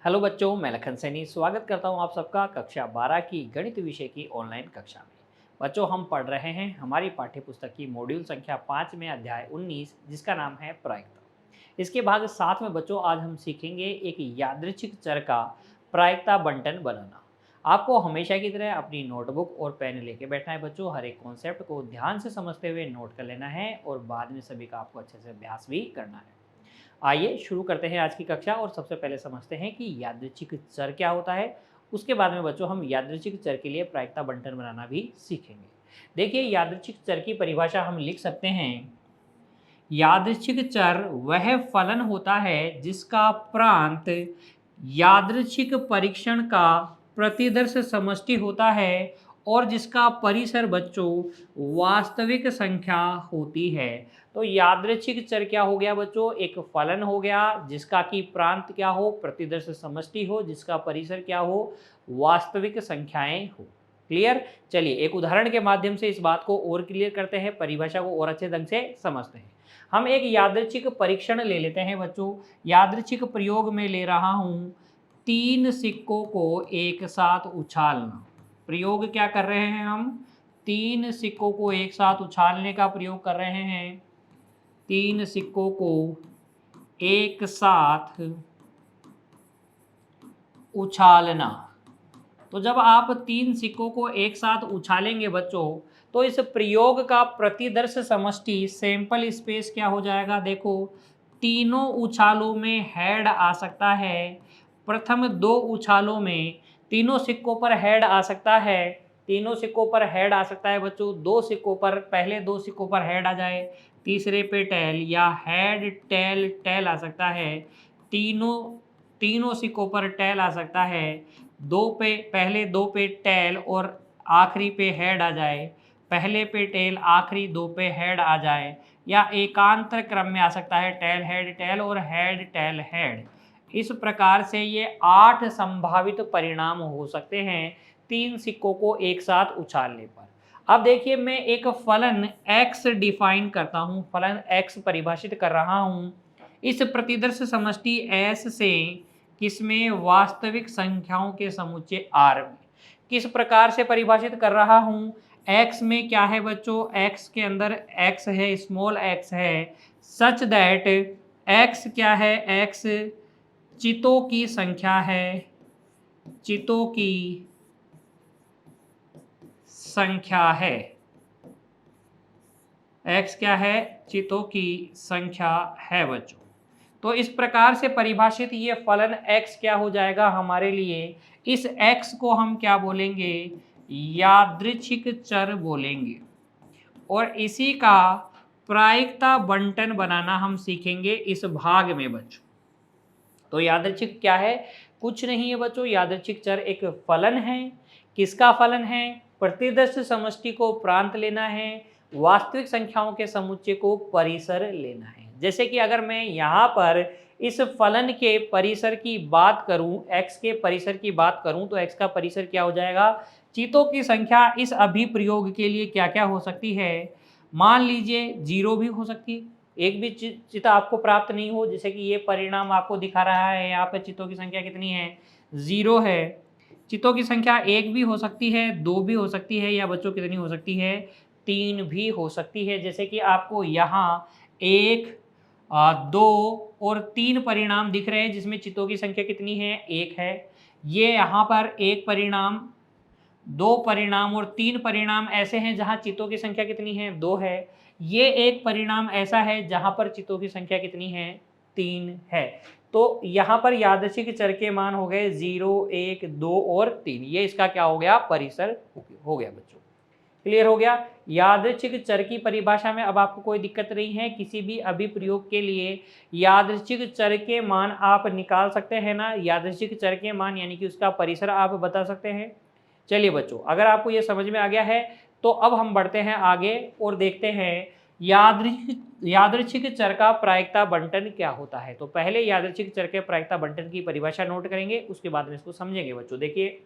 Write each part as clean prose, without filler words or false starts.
Hello बच्चों, मैं लखन सैनी स्वागत करता हूं आप सबका कक्षा 12 की गणित विषय की ऑनलाइन कक्षा में। बच्चों, हम पढ़ रहे हैं हमारी पाठ्य पुस्तक की मॉड्यूल संख्या 5 में अध्याय 19 जिसका नाम है प्रायिकता। इसके भाग 7 में बच्चों आज हम सीखेंगे एक यादृच्छिक चर का प्रायिकता बंटन बनाना। आपको हमेशा की तरह अपनी नोटबुक और पेन लेके बैठना है बच्चों। हर एक कॉन्सेप्ट को ध्यान से समझते हुए नोट कर लेना है और बाद में सभी का आपको अच्छे से अभ्यास भी करना है। आइए शुरू करते हैं आज की कक्षा और सबसे पहले समझते हैं कि यादृच्छिक चर क्या होता है। उसके बाद में बच्चों हम यादृच्छिक चर के लिए प्रायिकता बंटन बनाना भी सीखेंगे। देखिए, यादृच्छिक चर की परिभाषा हम लिख सकते हैं। यादृच्छिक चर वह फलन होता है जिसका प्रांत यादृच्छिक परीक्षण का प्रतिदर्श समष्टि होता है और जिसका परिसर बच्चों वास्तविक संख्या होती है। तो यादृच्छिक चर क्या हो गया बच्चों? एक फलन हो गया जिसका कि प्रांत क्या हो? प्रतिदर्श समष्टि हो, जिसका परिसर क्या हो? वास्तविक संख्याएं हो। क्लियर? चलिए एक उदाहरण के माध्यम से इस बात को और क्लियर करते हैं, परिभाषा को और अच्छे ढंग से समझते हैं। हम एक यादृच्छिक परीक्षण ले लेते हैं बच्चों। यादृच्छिक प्रयोग में ले रहा हूं 3 सिक्कों को एक साथ उछालना। प्रयोग क्या कर रहे हैं हम? 3 सिक्कों को एक साथ उछालने का प्रयोग कर रहे हैं। 3 सिक्कों को एक साथ उछालना। तो जब आप 3 सिक्कों को एक साथ उछालेंगे बच्चों, तो इस प्रयोग का प्रतिदर्श समष्टि सैंपल स्पेस क्या हो जाएगा? देखो, तीनों उछालों में हेड आ सकता है। प्रथम 2 उछालों में तीनों सिक्कों पर हेड आ सकता है। तीनों सिक्कों पर हेड आ सकता है बच्चों। 2 सिक्कों पर, पहले 2 सिक्कों पर हेड आ जाए, तीसरे पे टेल या हेड टेल टेल आ सकता है। तीनों सिक्कों पर टेल आ सकता है। पहले 2 पे टेल और आखिरी पे हेड आ जाए, पहले पे टेल आखिरी 2 पे हेड आ जाए, या एकांतर क्रम में आ सकता है टेल टेल और हेड टेल हेड। इस प्रकार से ये 8 संभावित परिणाम हो सकते हैं 3 सिक्कों को एक साथ उछालने पर। अब देखिए, मैं एक फलन x डिफाइन करता हूं, फलन x परिभाषित कर रहा हूं इस प्रतिदर्श समष्टि S से किसमें? वास्तविक संख्याओं के समुच्चय R में। किस प्रकार से परिभाषित कर रहा हूं? x में क्या है बच्चों? x के अंदर x है, स्मॉल x है, सच दैट x क्या है? x चितों की संख्या है, चितों की संख्या है। x क्या है? चितों की संख्या है बच्चों। तो इस प्रकार से परिभाषित ये फलन x क्या हो जाएगा हमारे लिए? इस x को हम क्या बोलेंगे? यादृच्छिक चर बोलेंगे। और इसी का प्रायिकता बंटन बनाना हम सीखेंगे इस भाग में बच्चों। तो यादृच्छिक क्या है? कुछ नहीं है बच्चों, यादृच्छिक चर एक फलन है। किसका फलन है? प्रतिदर्श समष्टि को प्रांत लेना है, वास्तविक संख्याओं के समुच्चय को परिसर लेना है। जैसे कि अगर मैं यहाँ पर इस फलन के परिसर की बात करूं, x के परिसर की बात करूं, तो x का परिसर क्या हो जाएगा? चितों की संख्या इस अभिप्रयोग के लिए क्या क्या हो सकती है? मान लीजिए 0 भी हो सकती है, एक भी चिता आपको प्राप्त नहीं हो। जैसे कि ये परिणाम आपको दिखा रहा है, यहाँ पे चितों की संख्या कितनी है? 0 है। चितों की संख्या 1 भी हो सकती है, 2 भी हो सकती है, या बच्चों कितनी हो सकती है? 3 भी हो सकती है। जैसे कि आपको यहाँ 1, 2 और 3 परिणाम दिख रहे हैं जिसमें चितों की संख्या कितनी है? 1 है। ये यहाँ पर 1 परिणाम, 2 परिणाम और 3 परिणाम ऐसे हैं जहाँ चितों की संख्या कितनी है? 2 है। ये एक परिणाम ऐसा है जहाँ पर चितों की संख्या कितनी है? 3 है। तो यहाँ पर यादृच्छिक चर के मान हो गए 0, 1, 2 और 3। ये इसका क्या हो गया? परिसर हो गया बच्चों। क्लियर हो गया? यादृच्छिक चर की परिभाषा में अब आपको कोई दिक्कत नहीं है। किसी भी अभिप्रयोग के लिए यादृच्छिक चर के मान आप निकाल सकते हैं ना। यादृच्छिक चर के मान यानी कि उसका परिसर आप बता सकते हैं। चलिए बच्चों, अगर आपको ये समझ में आ गया है तो अब हम बढ़ते हैं आगे और देखते हैं यादृच्छिक चर का प्रायिकता बंटन क्या होता है। तो पहले यादृच्छिक चर के प्रायिकता बंटन की परिभाषा नोट करेंगे, उसके बाद में इसको समझेंगे बच्चों। देखिए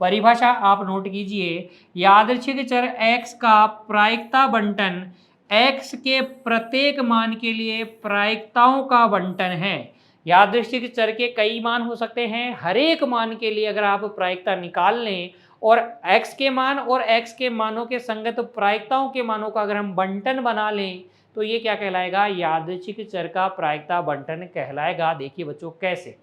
परिभाषा आप नोट कीजिए। यादृच्छिक चर x का प्रायिकता बंटन x के प्रत्येक मान के लिए प्रायिकताओं का बंटन है। यादृच्छिक चर के कई मान हो सकते हैं, हर एक मान के लिए अगर आप प्रायिकता निकाल लें और x के मान और x के मानों के संगत प्रायिकताओं के मानों का अगर हम बंटन बना लें तो ये क्या कहलाएगा, यादृच्छिक चर का प्रायिकता बंटन कहलाएगा। देखिए बच्चों कैसे,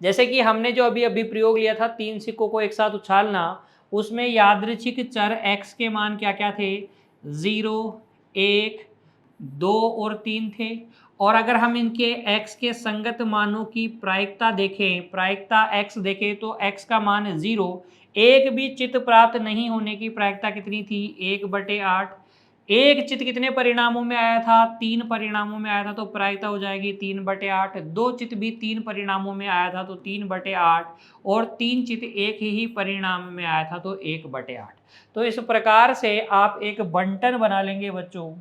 जैसे कि हमने जो अभी अभी प्रयोग लिया था 3 सिक्कों को एक साथ उछालना, उसमें यादृच्छिक चर x के मान क्या क्या थे, 0, 1, 2 और 3 थे। और अगर हम इनके x के संगत मानों की प्रायिकता देखें, प्रायिकता x देखें तो x का मान 0, एक भी चित्त प्राप्त नहीं होने की प्रायिकता कितनी थी, 1/8। एक चित्त कितने परिणामों में आया था, 3 परिणामों में आया था, तो प्रायिकता हो जाएगी 3/8। 2 चित्त भी 3 परिणामों में आया था तो 3/8, और 3 चित्त एक ही परिणाम में आया था तो 1/8। तो इस प्रकार से आप एक बंटन बना लेंगे बच्चों।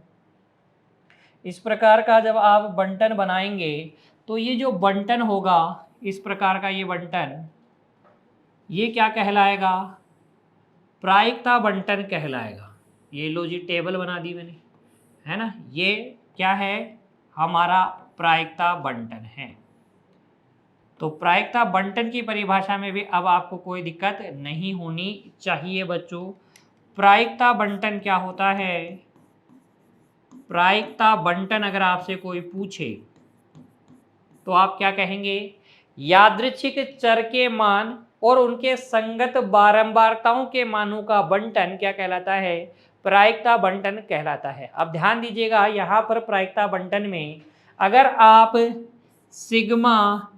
इस प्रकार का जब आप बंटन बनाएंगे तो ये जो बंटन होगा, इस प्रकार का ये बंटन, ये क्या कहलाएगा, प्रायिकता बंटन कहलाएगा। ये लो जी टेबल बना दी मैंने, है ना, ये क्या है, हमारा प्रायिकता बंटन है। तो प्रायिकता बंटन की परिभाषा में भी अब आपको कोई दिक्कत नहीं होनी चाहिए बच्चों। प्रायिकता बंटन क्या होता है, प्रायिकता बंटन अगर आपसे कोई पूछे तो आप क्या कहेंगे, यादृच्छिक चर के मान और उनके संगत बारंबारताओं के मानों का बंटन क्या कहलाता है, प्रायिकता बंटन कहलाता है। अब ध्यान दीजिएगा यहाँ पर प्रायिकता बंटन में अगर आप सिग्मा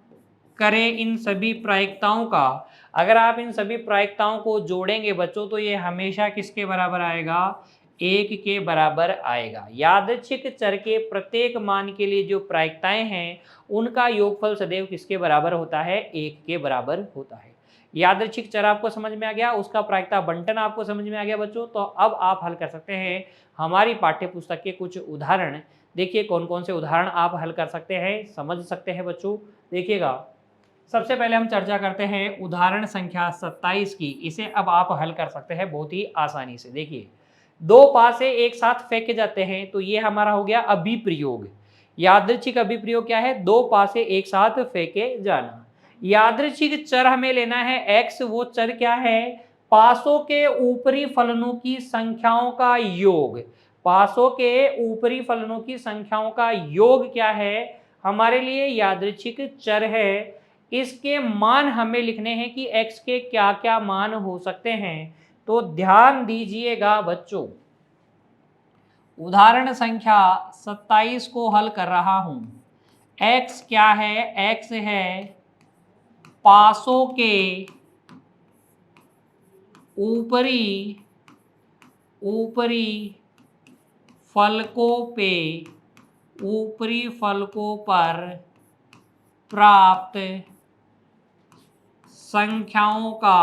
करें इन सभी प्रायिकताओं का, अगर आप इन सभी प्रायिकताओं को जोड़ेंगे बच्चों तो ये हमेशा किसके बराबर आएगा, 1 के बराबर आएगा। यादृच्छिक चर के प्रत्येक मान के लिए जो प्रायिकताएं हैं उनका योगफल सदैव किसके बराबर होता है, 1 के बराबर होता है। यादृच्छिक चर आपको समझ में आ गया, उसका प्रायिकता बंटन आपको समझ में आ गया बच्चों। तो अब आप हल कर सकते हैं हमारी पाठ्य पुस्तक के कुछ उदाहरण। देखिए कौन कौन से उदाहरण आप हल कर सकते हैं, समझ सकते हैं बच्चों। देखिएगा सबसे पहले हम चर्चा करते हैं उदाहरण संख्या 27 की। इसे अब आप हल कर सकते हैं बहुत ही आसानी से। देखिए 2 पासे एक साथ फेंके जाते हैं तो ये हमारा हो गया अभिप्रयोग। यादृच्छिक अभिप्रयोग क्या है, 2 पासे एक साथ फेंके जाना। यादृच्छिक चर हमें लेना है x, वो चर क्या है, पासों के ऊपरी फलनों की संख्याओं का योग। पासों के ऊपरी फलनों की संख्याओं का योग क्या है, हमारे लिए यादृच्छिक चर है। इसके मान हमें लिखने हैं कि x के क्या क्या मान हो सकते हैं। तो ध्यान दीजिएगा बच्चों, उदाहरण संख्या 27 को हल कर रहा हूं। x क्या है, x है पासों के ऊपरी फलकों पर प्राप्त संख्याओं का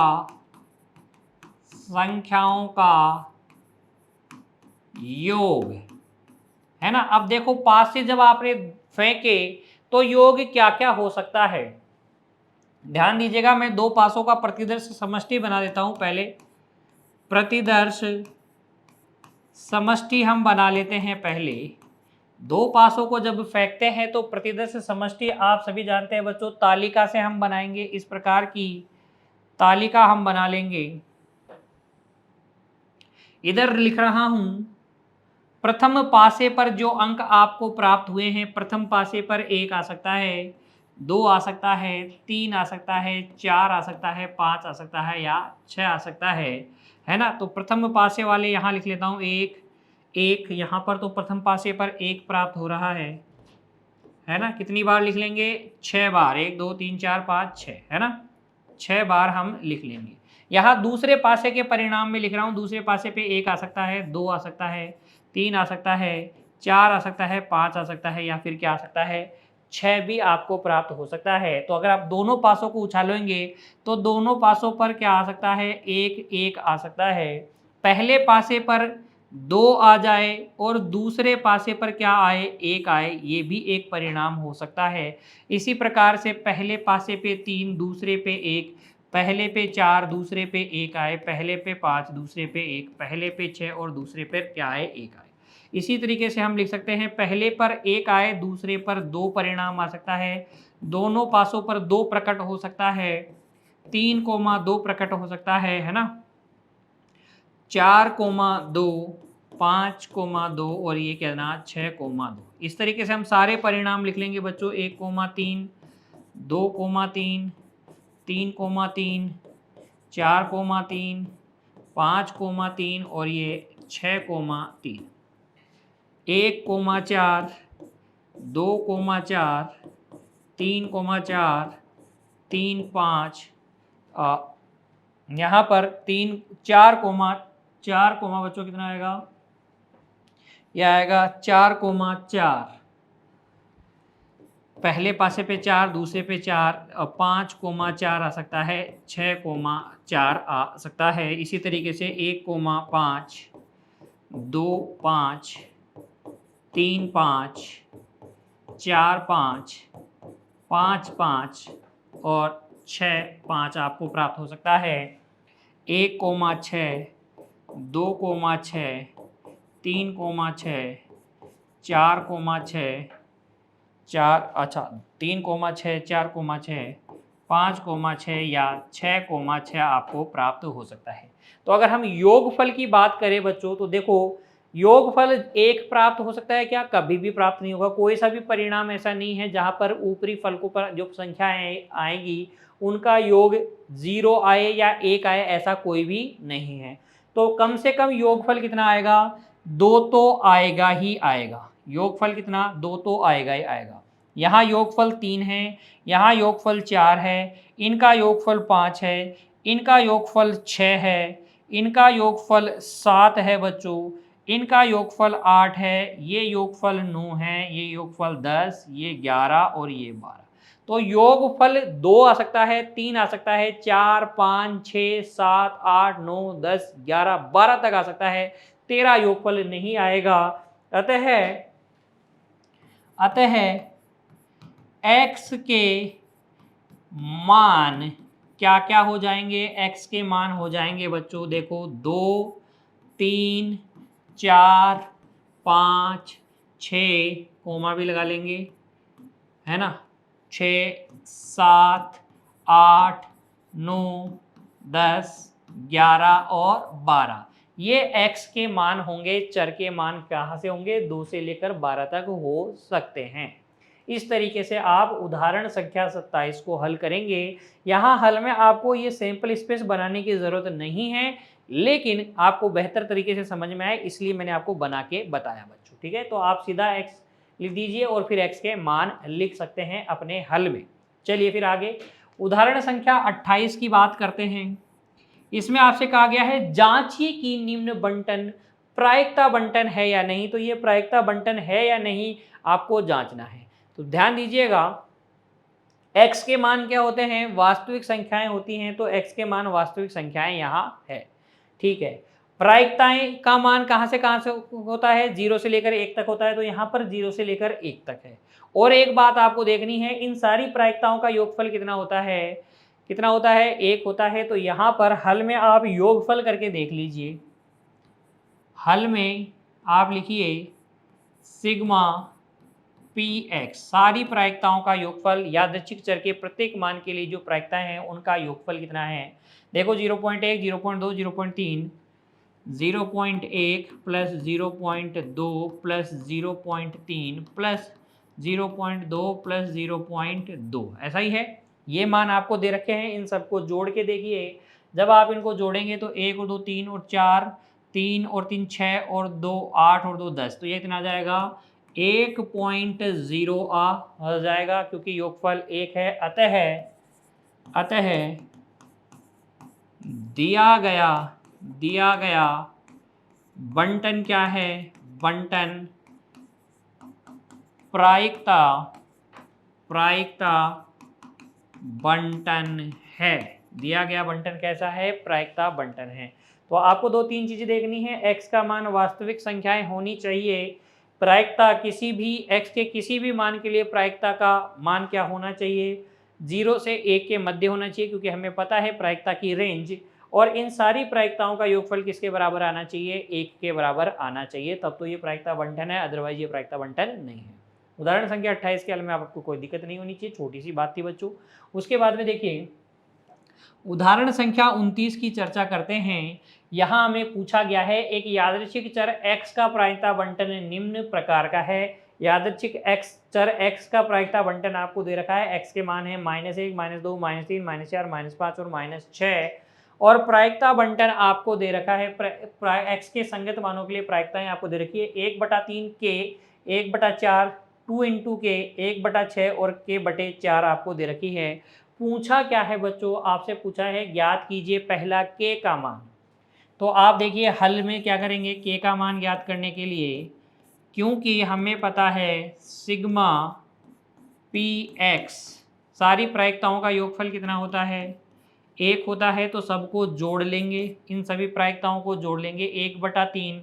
योग, है ना। अब देखो पास से जब आपने फेंके तो योग क्या क्या हो सकता है, ध्यान दीजिएगा। मैं 2 पासों का प्रतिदर्श समष्टि बना देता हूं। पहले प्रतिदर्श समष्टि हम बना लेते हैं। पहले 2 पासों को जब फेंकते हैं तो प्रतिदर्श समष्टि आप सभी जानते हैं बच्चों, तालिका से हम बनाएंगे। इस प्रकार की तालिका हम बना लेंगे। इधर लिख रहा हूं प्रथम पासे पर जो अंक आपको प्राप्त हुए हैं, प्रथम पासे पर 1 आ सकता है, 2 आ सकता है, 3 आ सकता है, 4 आ सकता है, 5 आ सकता है या 6 आ सकता है ना। तो प्रथम पासे वाले यहाँ लिख लेता हूँ 1 यहाँ पर। तो प्रथम पासे पर 1 प्राप्त हो रहा है ना। कितनी बार लिख लेंगे, 6 बार, 1 2 3 4 5 6, है ना, 6 बार हम लिख लेंगे। यहाँ दूसरे पासे के परिणाम में लिख रहा हूँ, दूसरे पासे पे 1 आ सकता है, 2 आ सकता है, 3 आ सकता है, 4 आ सकता है, 5 आ सकता है या फिर क्या आ सकता है, 6 भी आपको प्राप्त हो सकता है। तो अगर आप दोनों पासों को उछालेंगे तो दोनों पासों पर क्या आ सकता है, 1 आ सकता है। पहले पासे पर 2 आ जाए और दूसरे पासे पर क्या आए, 1 आए, ये भी एक परिणाम हो सकता है। इसी प्रकार से पहले पासे पे 3, दूसरे पे 1, पहले पे 4, दूसरे पे 1 आए, पहले पे 5, दूसरे पे 1, पहले पे 6 और दूसरे पे क्या आए, 1 आए। इसी तरीके से हम लिख सकते हैं पहले पर 1 आए, दूसरे पर 2 परिणाम आ सकता है, दोनों पासों पर 2 प्रकट हो सकता है, 3,2 प्रकट हो सकता है ना, 4,2, 5,2 और ये कहना 6,2। इस तरीके से हम सारे परिणाम लिख लेंगे बच्चों, 1,3, 2,3, 3,3, 4,3, 5,3 और ये 6,3, 1,4, 2,4, 3,4, 3,5, यहाँ पर 4 बच्चों कितना आएगा, यह आएगा 4,4, पहले पासे पे 4, दूसरे पे 4, 5,4 आ सकता है, 6,4 आ सकता है। इसी तरीके से 1,5, 2,5, 3,5, 4,5, 5,5 और 6,5 आपको प्राप्त हो सकता है। 1,6, 2,6, 3,6, 4,6, 3,6, 4,6, 5,6 या 6,6 आपको प्राप्त हो सकता है। तो अगर हम योगफल की बात करें बच्चों, तो देखो योगफल 1 प्राप्त हो सकता है क्या, कभी भी प्राप्त नहीं होगा। कोई सा भी परिणाम ऐसा नहीं है जहां पर ऊपरी फलकों पर जो संख्याएं आएंगी उनका योग 0 आए या 1 आए, ऐसा कोई भी नहीं है। तो कम से कम योगफल कितना आएगा, 2 तो आएगा ही आएगा। योगफल कितना, 2 तो आएगा ही आएगा। यहाँ योगफल 3 है, यहाँ योगफल 4 है, इनका योगफल 5 है, इनका योगफल 6 है, इनका योगफल 7 है बच्चों, इनका योगफल 8 है, ये योगफल 9 है, ये योगफल 10, ये 11 और ये 12। तो योगफल 2 आ सकता है, 3 आ सकता है, 4, 5, 6, 7, 8, 9, 10, 11, 12 तक आ सकता है, 13 योगफल नहीं आएगा। अतः x के मान क्या क्या हो जाएंगे, x के मान हो जाएंगे बच्चों, देखो 2, 3, 4, 5, 6, कोमा भी लगा लेंगे, है ना, 6, 7, 8, 9, 10, 11 और 12। ये x के मान होंगे। चर के मान कहाँ से होंगे, 2 से लेकर 12 तक हो सकते हैं। इस तरीके से आप उदाहरण संख्या 27 को हल करेंगे। यहाँ हल में आपको ये सैंपल स्पेस बनाने की ज़रूरत नहीं है, लेकिन आपको बेहतर तरीके से समझ में आए इसलिए मैंने आपको बना के बताया बच्चों। ठीक है, तो आप सीधा x लिख दीजिए और फिर x के मान लिख सकते हैं अपने हल में। चलिए फिर आगे उदाहरण संख्या 28 की बात करते हैं। इसमें आपसे कहा गया है जांचिए कि निम्न बंटन प्रायिकता बंटन है या नहीं। तो ये प्रायिकता बंटन है या नहीं आपको जांचना है। तो ध्यान दीजिएगा, x के मान क्या होते हैं, वास्तविक संख्याएं होती हैं, तो x के मान वास्तविक संख्याएं यहाँ है। ठीक है, प्रायिकताएं का मान कहाँ से होता है, 0 से लेकर 1 तक होता है, तो यहाँ पर 0 से लेकर 1 तक है। और एक बात आपको देखनी है, इन सारी प्रायिकताओं का योगफल कितना होता है, 1 होता है। तो यहाँ पर हल में आप योगफल करके देख लीजिए। हल में आप लिखिए सिग्मा px, सारी प्रायिकताओं का योगफल, यादृच्छिक चर के प्रत्येक मान के लिए जो प्रायिकताएं हैं उनका योगफल कितना है। देखो 0.1, 0.2, 0.3, 0.1 प्लस 0.2 प्लस 0.3 प्लस 0.2 प्लस 0.2, ऐसा ही है। ये मान आपको दे रखे हैं, इन सबको जोड़ के देखिए। जब आप इनको जोड़ेंगे तो 1 और 2 3 और 4, 3 और 3 6 और 2 8 और 2 10, तो ये कितना आ जाएगा 1.0 आ जाएगा, क्योंकि योगफल 1 है। अतः दिया गया बंटन क्या है, बंटन प्रायिकता बंटन है। दिया गया बंटन कैसा है, प्रायिकता बंटन है। तो आपको 2-3 चीजें देखनी है। x का मान वास्तविक संख्याएं होनी चाहिए। प्रायिकता किसी भी x के किसी भी मान के लिए प्रायिकता का मान क्या होना चाहिए, 0 से 1 के मध्य होना चाहिए, क्योंकि हमें पता है प्रायिकता की रेंज। और इन सारी प्रायिकताओं का योगफल किसके बराबर आना चाहिए, 1 के बराबर आना चाहिए, तब तो ये प्रायिकता बंटन है, अदरवाइज ये प्रायिकता बंटन नहीं है। उदाहरण संख्या 28 के हल में आपको कोई दिक्कत नहीं होनी चाहिए, छोटी सी बात थी बच्चों। उसके बाद में देखिए उदाहरण संख्या 29 की चर्चा करते हैं। यहाँ हमें पूछा गया है एक यादृच्छिक चर x का प्रायिकता बंटन निम्न प्रकार का है। यादृच्छिक चर x का प्रायिकता बंटन आपको दे रखा है, x के मान है -1, -2, -3, -4, -5 और -6, और प्रायिकता बंटन आपको दे रखा है x के संगत मानों के लिए प्रायिकताएं आपको दे रखी है 1/3 k, 1/4, 2 × k, 1/6 और k/4 आपको दे रखी है। पूछा क्या है बच्चों, आपसे पूछा है ज्ञात कीजिए पहला k का मान। तो आप देखिए हल में क्या करेंगे, k का मान ज्ञात करने के लिए, क्योंकि हमें पता है सिग्मा px सारी प्रायिकताओं का योगफल कितना होता है, 1 होता है, तो सबको जोड़ लेंगे, इन सभी प्रायिकताओं को जोड़ लेंगे, 1/3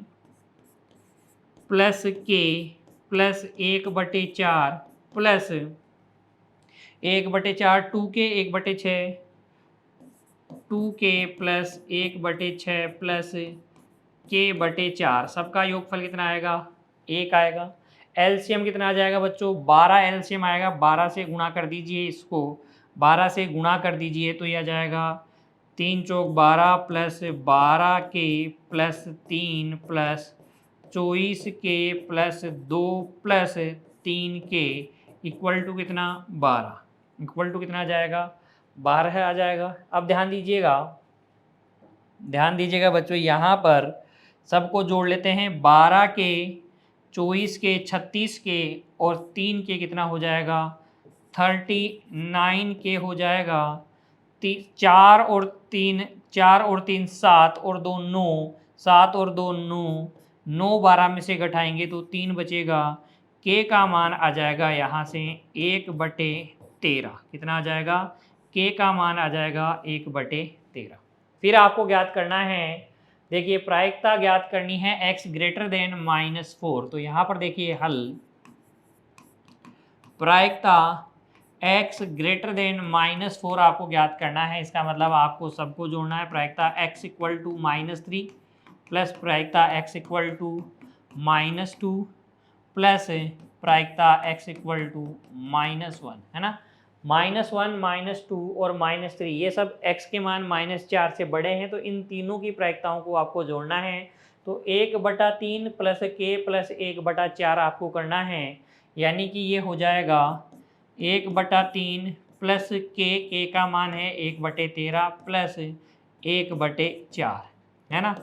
plus k plus 1/4 plus 1/4 2k 1/6 2k plus 1/6 plus k/4 सबका योगफल कितना आएगा, 1 आएगा। एलसीएम कितना आ जाएगा बच्चों, 12 एलसीएम आएगा, 12 से गुणा कर दीजिए, इसको 12 से गुणा कर दीजिए तो यह आ जाएगा 3 चौक 12 plus 12k plus 3 plus 24k plus 2 plus 3k equal to कितना, 12, इक्वल टू कितना आ जाएगा, 12 आ जाएगा। अब ध्यान दीजिएगा बच्चों, यहाँ पर सबको जोड़ लेते हैं, 12k 24k 36k और 3k कितना हो जाएगा, 39k हो जाएगा। 4 और 3 7 और 2 9, 7 और 2 9, 9 12 में से घटाएंगे तो 3 बचेगा। k का मान आ जाएगा यहाँ से 1/13, कितना आ जाएगा, k का मान आ जाएगा 1/13। फिर आपको ज्ञात करना है, देखिए प्रायिकता ज्ञात करनी है x > -4। तो यहाँ पर देखिए हल, प्रायिकता x > -4 आपको ज्ञात करना है, इसका मतलब आपको सबको जोड़ना है। प्रायिकता x = -3 प्लस प्रायिकता x = -2 प्लस प्रायिकता x = -1, है ना। -1, -2 और -3 ये सब x के मान -4 से बड़े हैं, तो इन तीनों की प्रायिकताओं को आपको जोड़ना है। तो 1/3 प्लस k प्लस 1/4 आपको करना है, यानी कि ये हो जाएगा 1/3 प्लस k का मान है 1/13 प्लस 1/4, है ना।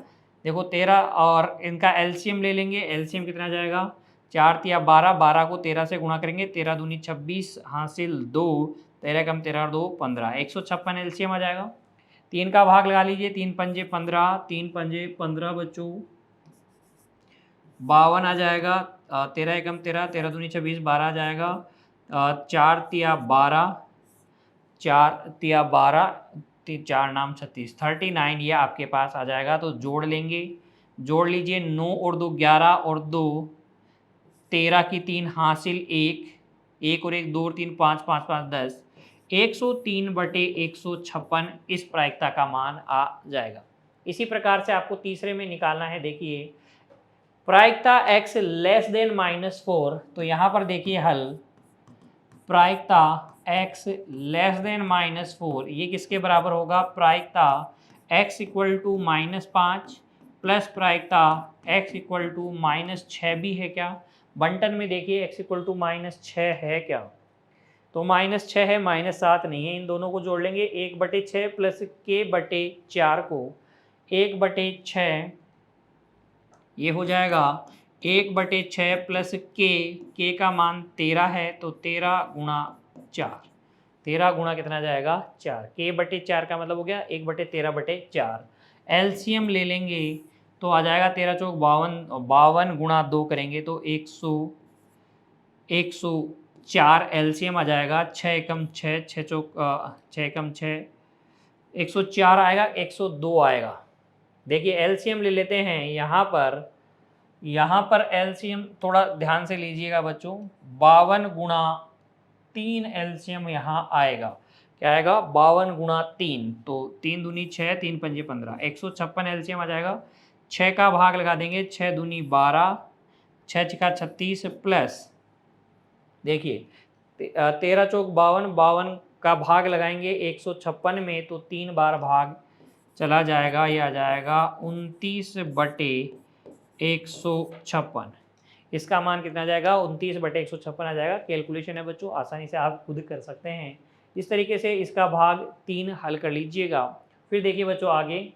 देखो 13 और इनका एलसीएम ले लेंगे, एलसीएम कितना आ जाएगा, 4 × 12, 12 को 13 से गुणा करेंगे, 13 दूनी 26 हासिल 2, 13 कम 13 और 2 15, 156 एलसीएम आ जाएगा। 3 का भाग लगा लीजिए, 3 पंजे 15, 3 पंजे 15 बच्चों, 52 आ जाएगा। 13 एकम 13, 13 दूनी 26, 12 आ जाएगा। 4 × 12, 4 × 12, 4 नाम 36, 39 ये आपके पास आ जाएगा। तो जोड़ लेंगे, जोड़ लीजिए, 9 और 2 11 और 2 13 की 3 हासिल 1, 1 और 1 2 और 3 5, 5 5 10, 103/156 इस प्रायिकता का मान आ जाएगा। इसी प्रकार से आपको तीसरे में निकालना है। देखिए प्रायिकता x < -4, तो यहाँ पर देखिए हल, प्रायिकता x < ये किसके बराबर होगा, प्रायिकता x = -5 प्लस प्रायिकता x = -6 भी है क्या। बंटन में देखिए x = -6 है क्या, तो -6 है, -7 नहीं है। इन दोनों को जोड़ लेंगे, 1/6 प्लस k/4 को 1/6 ये हो जाएगा 1/6 प्लस k का मान 13 है, तो 13 × 4, 13 गुणा कितना जाएगा, 4, k/4 का मतलब हो गया 1/13/4। एलसीएम ले लेंगे तो आ जाएगा 13 चौक 52, 52 गुणा 2 करेंगे तो 104 एलसीएम आ जाएगा। 6 एकम 6, 6 चौक 6 एकम 6, 104 आएगा, 102 आएगा। देखिए एलसीएम ले लेते हैं, यहाँ पर एलसीएम थोड़ा ध्यान से लीजिएगा बच्चों, 52 × 3 एलसीएम यहाँ आएगा। क्या आएगा 52 गुणा 3, तो 3 दूनी 6, 3 पंजे 15, 156 एलसीएम आ जाएगा। 6 का भाग लगा देंगे, 6 दूनी 12, 6 छिका 36 प्लस देखिए 13 चौक 52, 52 का भाग लगाएंगे 156 में तो 3 बार भाग चला जाएगा, ये आ जाएगा 29/156। इसका मान कितना आ जाएगा 29/156 आ जाएगा। कैलकुलेशन है बच्चों, आसानी से आप खुद कर सकते हैं। इस तरीके से इसका भाग 3 हल कर लीजिएगा। फिर देखिए बच्चों आगे,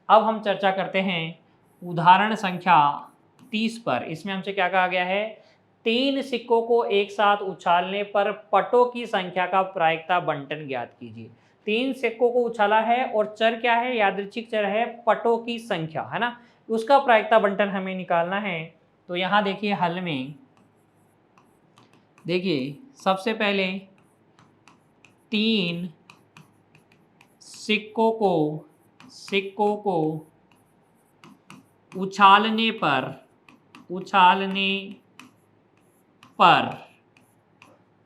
अब हम चर्चा करते हैं उदाहरण संख्या 30 पर। इसमें हमसे क्या कहा गया है, 3 सिक्कों को एक साथ उछालने पर पटों की संख्या का प्रायिकता बंटन ज्ञात कीजिए। 3 सिक्कों को उछाला है और चर क्या है, यादृच्छिक चर है पटों की संख्या, है ना, उसका प्रायिकता बंटन हमें निकालना है। तो यहाँ देखिए हल में देखिए सबसे पहले 3 सिक्कों को उछालने पर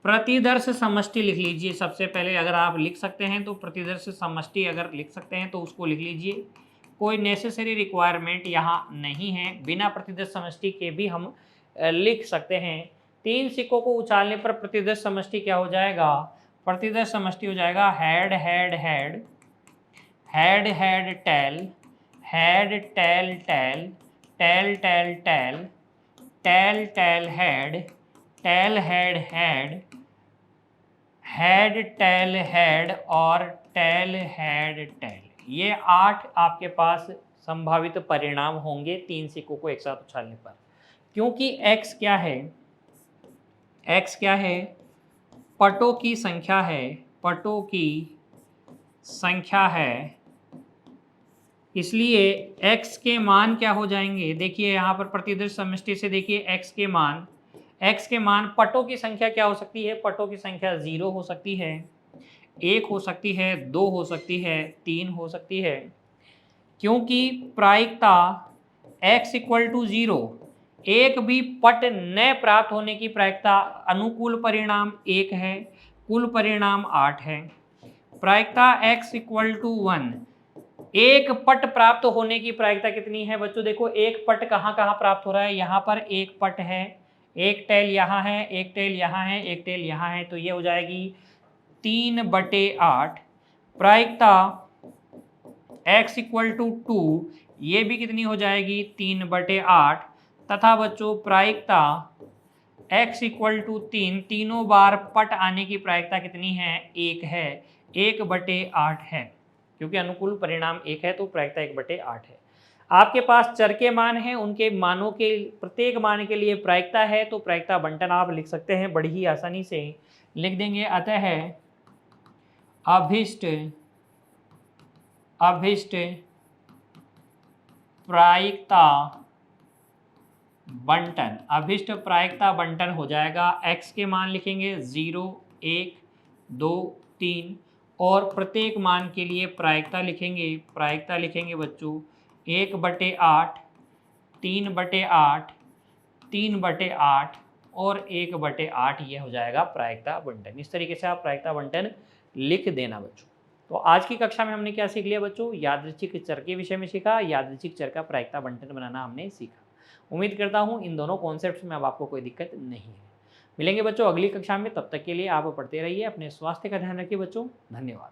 प्रतिदर्श समष्टि लिख लीजिए। सबसे पहले अगर आप लिख सकते हैं तो प्रतिदर्श समष्टि अगर लिख सकते हैं तो उसको लिख लीजिए। कोई नेसेसरी रिक्वायरमेंट यहाँ नहीं है, बिना प्रतिदर्श समष्टि के भी हम लिख सकते हैं। 3 सिक्कों को उछालने पर प्रतिदर्श समष्टि क्या हो जाएगा, प्रतिदर्श समष्टि हो जाएगा head head head, head head tail, head tail tail, tail tail tail, tail tail head, tail head head, head tail head और टेल हेड टेल। ये 8 आपके पास संभावित परिणाम होंगे 3 सिक्कों को एक साथ उछालने पर। क्योंकि x क्या है, x क्या है, पटों की संख्या है, पटों की संख्या है, इसलिए x के मान क्या हो जाएंगे, देखिए यहाँ पर प्रतिदर्श समष्टि से देखिए x के मान पटों की संख्या क्या हो सकती है, पटों की संख्या 0 हो सकती है, 1 हो सकती है, 2 हो सकती है, 3 हो सकती है। क्योंकि प्रायिकता x = 0, एक भी पट न प्राप्त होने की प्रायिकता अनुकूल परिणाम 1 है, कुल परिणाम 8 है। प्रायिकता x = 1, एक पट प्राप्त होने की प्रायिकता कितनी है बच्चों, देखो एक पट कहाँ कहाँ प्राप्त हो रहा है, यहाँ पर एक पट है, एक टेल यहाँ है, एक टेल यहाँ है, एक टेल यहाँ है, तो ये हो जाएगी 3/8। प्रायिकता x = 2, ये भी कितनी हो जाएगी 3/8। तथा बच्चों प्रायिकता x = 3, तीनों बार पट आने की प्रायिकता कितनी है, 1 है, 1/8 है। क्योंकि अनुकूल परिणाम 1 है तो प्रायिकता 1/8 है। आपके पास चर के मान हैं, उनके मानों के प्रत्येक मान के लिए प्रायिकता है, तो प्रायिकता बंटन आप लिख सकते हैं, बड़ी ही आसानी से लिख देंगे। अतः अभिष्ट प्रायिकता बंटन, अभिष्ट प्रायिकता बंटन हो जाएगा, x के मान लिखेंगे 0, 1, 2, 3 और प्रत्येक मान के लिए प्रायिकता लिखेंगे बच्चों 1/8, 3/8, 3/8 और 1/8, ये हो जाएगा प्रायिकता बंटन। इस तरीके से आप प्रायिकता बंटन लिख देना बच्चों। तो आज की कक्षा में हमने क्या सीख लिया बच्चों, यादृच्छिक चर के विषय में सीखा, यादृच्छिक चर का प्रायिकता बंटन बनाना हमने सीखा। उम्मीद करता हूँ इन दोनों कॉन्सेप्ट्स में अब आपको कोई दिक्कत नहीं है। मिलेंगे बच्चों अगली कक्षा में, तब तक के लिए आप पढ़ते रहिए, अपने स्वास्थ्य का ध्यान रखिए बच्चों, धन्यवाद।